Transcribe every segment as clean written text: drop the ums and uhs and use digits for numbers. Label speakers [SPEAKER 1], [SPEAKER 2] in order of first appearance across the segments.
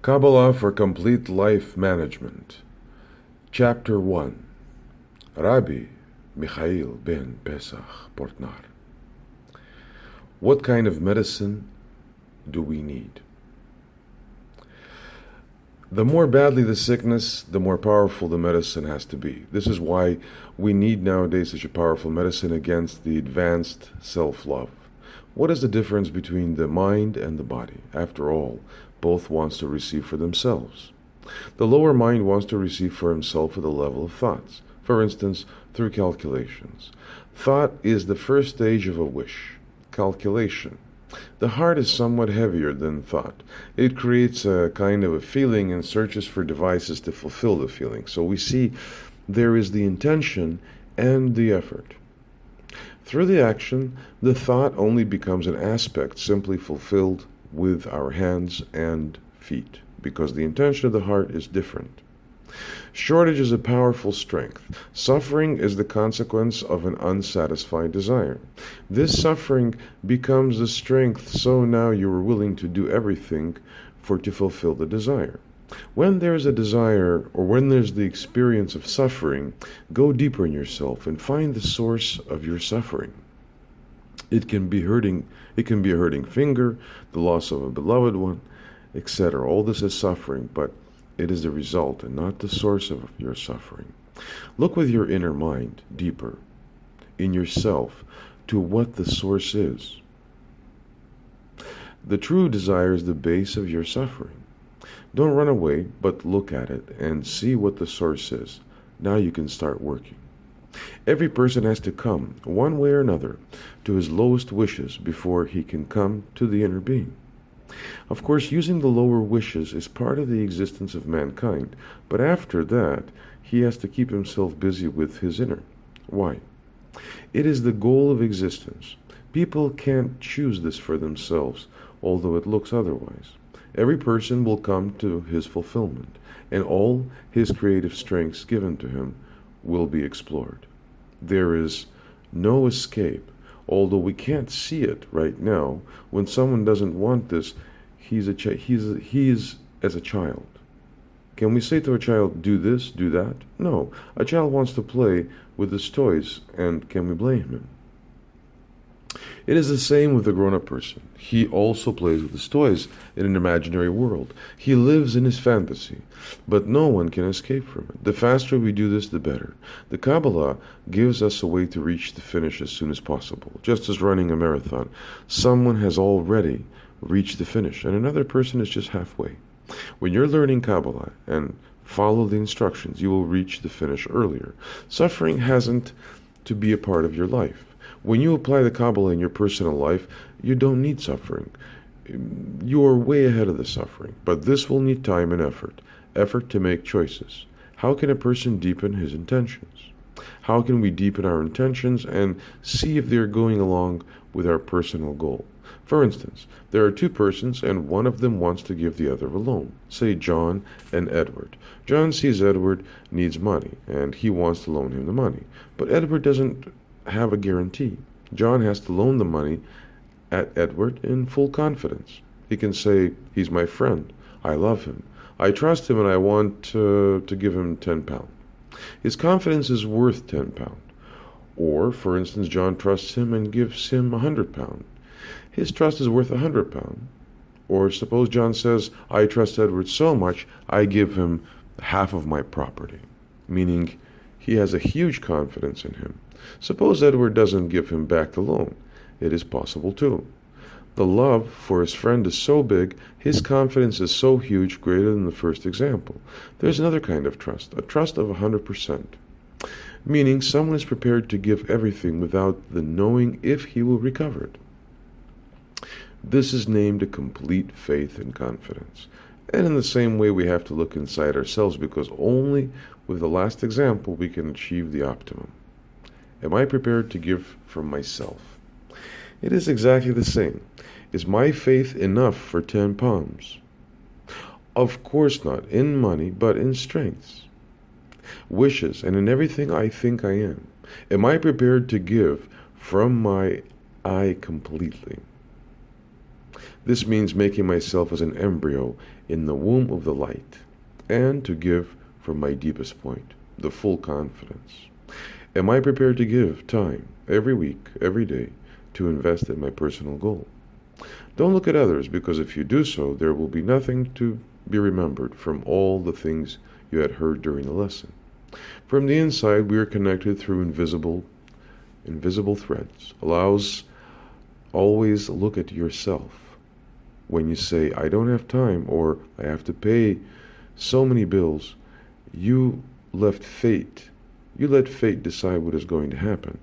[SPEAKER 1] Kabbalah for Complete Life Management. Chapter 1. Rabbi Michael-ben-Pesach, Portnaar. What kind of medicine do we need? The more badly the sickness, the more powerful the medicine has to be. This is why we need nowadays such a powerful medicine against the advanced self-love. What is the difference between the mind and the body? After all, both wants to receive for themselves. The lower mind wants to receive for himself at the level of thoughts, for instance, through calculations. Thought is the first stage of a wish. Calculation. The heart is somewhat heavier than thought. It creates a kind of a feeling and searches for devices to fulfill the feeling. So we see there is the intention and the effort. Through the action, the thought only becomes an aspect simply fulfilled with our hands and feet, because the intention of the heart is different. Shortage is a powerful strength. Suffering is the consequence of an unsatisfied desire. This suffering becomes the strength, so now you are willing to do everything to fulfill the desire. When there is a desire, or when there's the experience of suffering, go deeper in yourself and find the source of your suffering. It can be a hurting finger, the loss of a beloved one, etc. All this is suffering, but it is the result and not the source of your suffering. Look with your inner mind deeper in yourself to what the source is. The true desire is the base of your suffering. Don't run away, but look at it and see what the source is. Now you can start working. Every person has to come, one way or another, to his lowest wishes before he can come to the inner being. Of course, using the lower wishes is part of the existence of mankind, but after that, he has to keep himself busy with his inner. Why? It is the goal of existence. People can't choose this for themselves, although it looks otherwise. Every person will come to his fulfillment, and all his creative strengths given to him will be explored. There is no escape, although we can't see it right now. When someone doesn't want this, he is as a child. Can we say to a child, do this, do that? No. A child wants to play with his toys, and can we blame him? It is the same with a grown-up person. He also plays with his toys in an imaginary world. He lives in his fantasy, but no one can escape from it. The faster we do this, the better. The Kabbalah gives us a way to reach the finish as soon as possible. Just as running a marathon, someone has already reached the finish, and another person is just halfway. When you're learning Kabbalah and follow the instructions, you will reach the finish earlier. Suffering hasn't to be a part of your life. When you apply the Kabbalah in your personal life, you don't need suffering. You are way ahead of the suffering, but this will need time and effort. Effort to make choices. How can a person deepen his intentions? How can we deepen our intentions and see if they're going along with our personal goal? For instance, there are two persons and one of them wants to give the other a loan. Say John and Edward. John sees Edward needs money and he wants to loan him the money, but Edward doesn't have a guarantee. John has to loan the money at Edward in full confidence. He can say, he's my friend, I love him, I trust him, and I want to give him £10. His confidence is worth £10. Or, for instance, John trusts him and gives him £100. His trust is worth £100. Or suppose John says, I trust Edward so much, I give him half of my property, meaning he has a huge confidence in him. Suppose Edward doesn't give him back the loan. It is possible too. The love for his friend is so big, his confidence is so huge, greater than the first example. There's another kind of trust, a trust of 100%, meaning someone is prepared to give everything without the knowing if he will recover it. This is named a complete faith and confidence. And in the same way, we have to look inside ourselves, because only with the last example we can achieve the optimum. Am I prepared to give from myself? It is exactly the same. Is my faith enough for 10 pounds? Of course not in money, but in strengths, wishes, and in everything I think I am. Am I prepared to give from my I completely? This means making myself as an embryo in the womb of the light, and to give from my deepest point, the full confidence. Am I prepared to give time, every week, every day, to invest in my personal goal? Don't look at others, because if you do so, there will be nothing to be remembered from all the things you had heard during the lesson. From the inside, we are connected through invisible threads. Always look at yourself. When you say, I don't have time, or I have to pay so many bills, you let fate decide what is going to happen.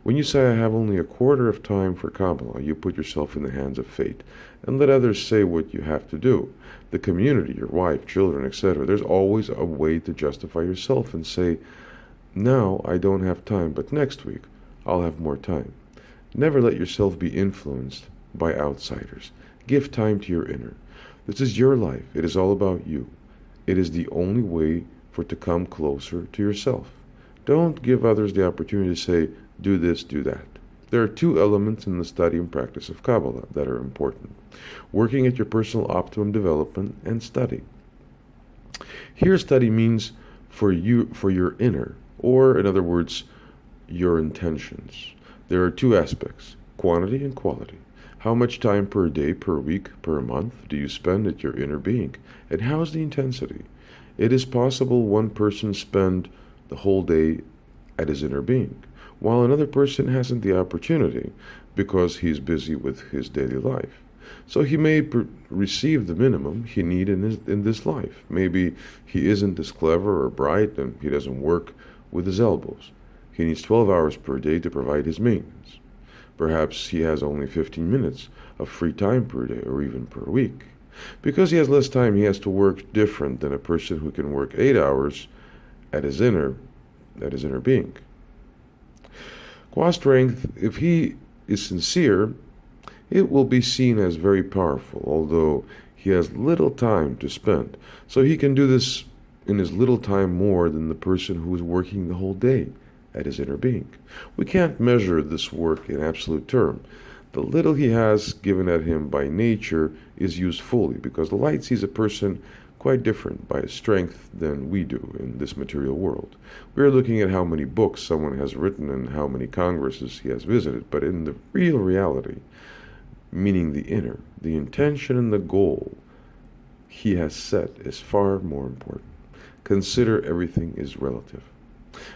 [SPEAKER 1] When you say, I have only a quarter of time for Kabbalah, you put yourself in the hands of fate and let others say what you have to do. The community, your wife, children, etc. There's always a way to justify yourself and say, now I don't have time, but next week I'll have more time. Never let yourself be influenced by outsiders. Give time to your inner. This is your life. It is all about you. It is the only way for it to come closer to yourself. Don't give others the opportunity to say, do this, do that. There are two elements in the study and practice of Kabbalah that are important: working at your personal optimum development and study. Here, study means for your inner, or in other words, your intentions. There are two aspects: quantity and quality. How much time per day, per week, per month do you spend at your inner being? And how is the intensity? It is possible one person spend the whole day at his inner being, while another person hasn't the opportunity because he's busy with his daily life. So he may receive the minimum he needs in this life. Maybe he isn't as clever or bright and he doesn't work with his elbows. He needs 12 hours per day to provide his maintenance. Perhaps he has only 15 minutes of free time per day or even per week. Because he has less time, he has to work different than a person who can work 8 hours at his inner being. Qua strength, if he is sincere, it will be seen as very powerful, although he has little time to spend. So he can do this in his little time more than the person who is working the whole day at his inner being. We can't measure this work in absolute term. The little he has given at him by nature is used fully, because the light sees a person quite different by his strength than we do in this material world. We are looking at how many books someone has written and how many congresses he has visited, but in the real reality, meaning the inner, the intention and the goal he has set is far more important. Consider everything is relative.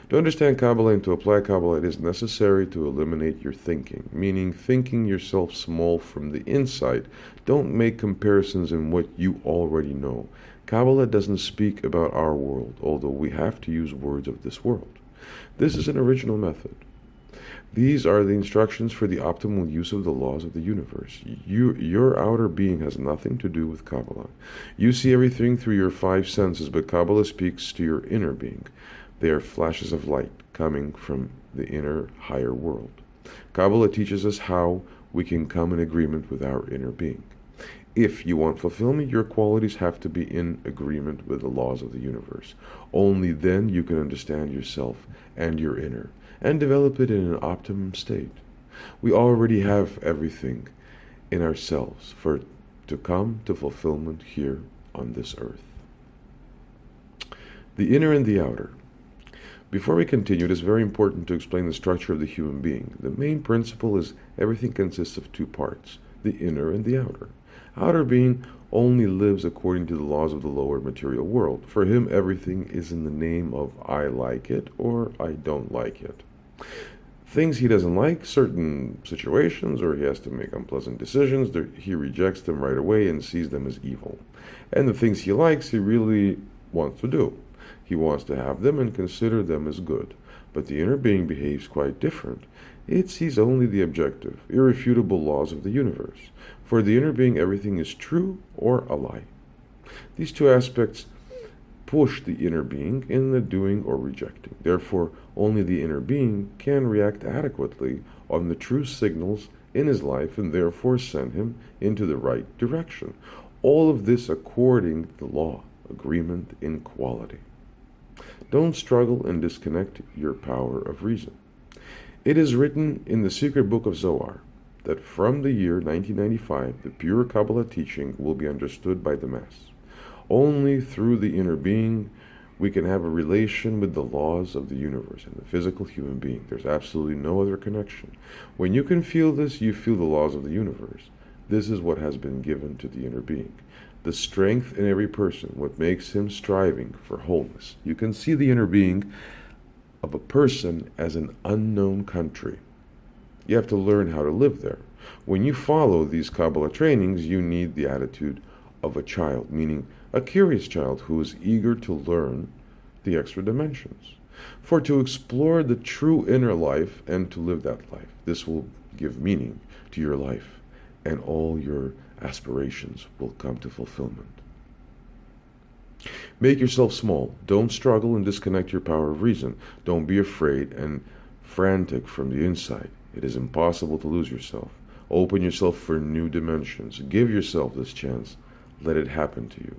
[SPEAKER 1] To understand Kabbalah and to apply Kabbalah, it is necessary to eliminate your thinking, meaning thinking yourself small from the inside. Don't make comparisons in what you already know. Kabbalah doesn't speak about our world, although we have to use words of this world. This is an original method. These are the instructions for the optimal use of the laws of the universe. Your outer being has nothing to do with Kabbalah. You see everything through your 5 senses, but Kabbalah speaks to your inner being. They are flashes of light coming from the inner, higher world. Kabbalah teaches us how we can come in agreement with our inner being. If you want fulfillment, your qualities have to be in agreement with the laws of the universe. Only then you can understand yourself and your inner, and develop it in an optimum state. We already have everything in ourselves to come to fulfillment here on this earth. The inner and the outer. Before we continue, it is very important to explain the structure of the human being. The main principle is everything consists of 2 parts, the inner and the outer. Outer being only lives according to the laws of the lower material world. For him, everything is in the name of I like it or I don't like it. Things he doesn't like, certain situations, or he has to make unpleasant decisions, he rejects them right away and sees them as evil. And the things he likes, he really wants to do. He wants to have them and consider them as good. But the inner being behaves quite different. It sees only the objective, irrefutable laws of the universe. For the inner being, everything is true or a lie. These 2 aspects push the inner being in the doing or rejecting. Therefore, only the inner being can react adequately on the true signals in his life and therefore send him into the right direction. All of this according to the law, agreement in quality. Don't struggle and disconnect your power of reason. It is written in the secret book of Zohar, that from the year 1995, the pure Kabbalah teaching will be understood by the mass. Only through the inner being we can have a relation with the laws of the universe and the physical human being. There's absolutely no other connection. When you can feel this, you feel the laws of the universe. This is what has been given to the inner being. The strength in every person, what makes him striving for wholeness. You can see the inner being of a person as an unknown country. You have to learn how to live there. When you follow these Kabbalah trainings, you need the attitude of a child, meaning a curious child who is eager to learn the extra dimensions. For to explore the true inner life and to live that life, this will give meaning to your life, and all your aspirations will come to fulfillment. Make yourself small. Don't struggle and disconnect your power of reason. Don't be afraid and frantic from the inside. It is impossible to lose yourself. Open yourself for new dimensions. Give yourself this chance. Let it happen to you.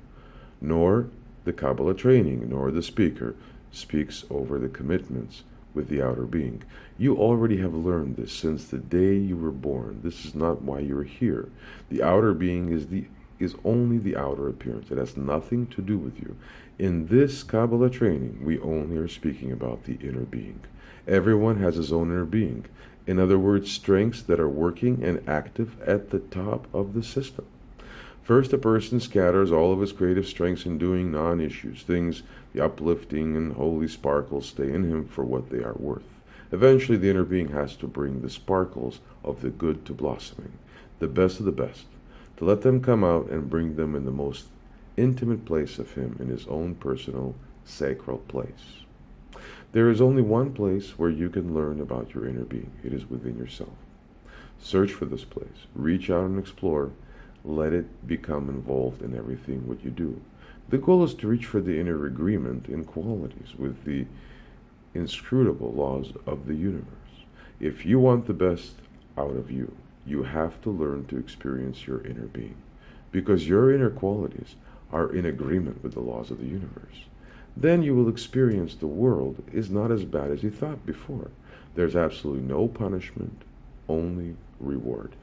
[SPEAKER 1] Nor the Kabbalah training, nor the speaker speaks over the commitments with the outer being. You already have learned this since the day you were born. This is not why you're here. The outer being is only the outer appearance. It has nothing to do with you. In this Kabbalah training, we only are speaking about the inner being. Everyone has his own inner being. In other words, strengths that are working and active at the top of the system. First, a person scatters all of his creative strengths in doing non-issues, things the uplifting and holy sparkles stay in him for what they are worth. Eventually, the inner being has to bring the sparkles of the good to blossoming, the best of the best, to let them come out and bring them in the most intimate place of him, in his own personal sacral place. There is only one place where you can learn about your inner being. It is within yourself. Search for this place. Reach out and explore. Let it become involved in everything what you do. The goal is to reach for the inner agreement in qualities with the inscrutable laws of the universe. If you want the best out of you, you have to learn to experience your inner being, because your inner qualities are in agreement with the laws of the universe. Then you will experience the world is not as bad as you thought before. There's absolutely no punishment, only reward.